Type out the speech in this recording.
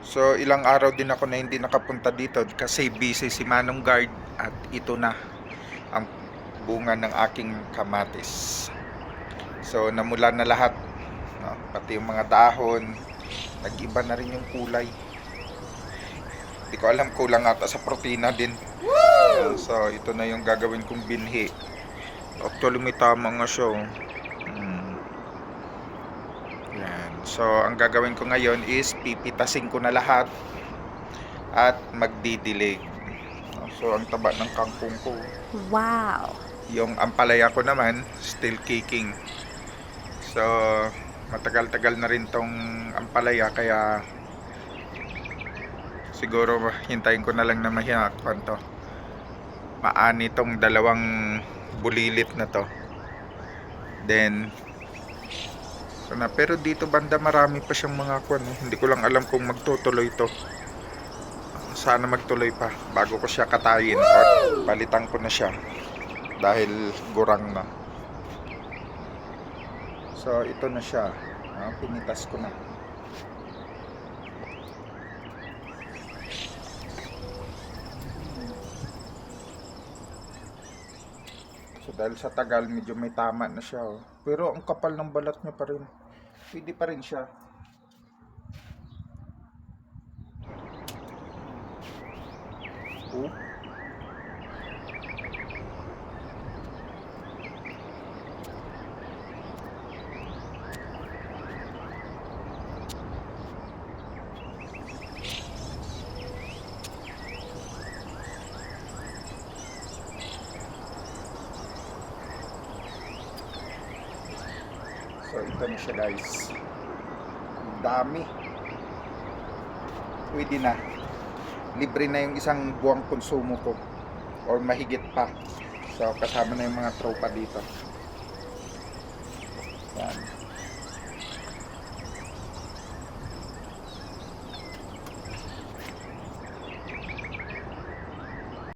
So ilang araw din ako na hindi nakapunta dito kasi busy si Manong Guard at ito na ang bunga ng aking kamatis. So namula na lahat, no? Pati yung mga dahon, nag-iba na rin yung kulay. Hindi ko alam, kulang ata sa protina din. So ito na yung gagawin kong binhi. Actually may tama nga siya. Yan. So ang gagawin ko ngayon is pipitasin ko na lahat at magdidilig. So ang taba ng kangkong ko. Wow! Yung ampalaya ko naman still kicking. So matagal-tagal na rin tong ampalaya, kaya siguro hintayin ko na lang na maani tong dalawang bulilit na to. Then pero dito banda marami pa siyang mga hindi ko lang alam kung magtutuloy to. Sana magtuloy pa bago ko siya katayin or palitan ko na siya dahil gurang na. So ito na siya, pinitas ko na. So dahil sa tagal medyo may tama na siya, pero ang kapal ng balat niya pa rin. Pwede pa rin siya. So ito na siya guys. Ang dami. Pwede na. Libre na yung isang buwang konsumo ko. Or mahigit pa. So kasama na yung mga tropa dito. Yan.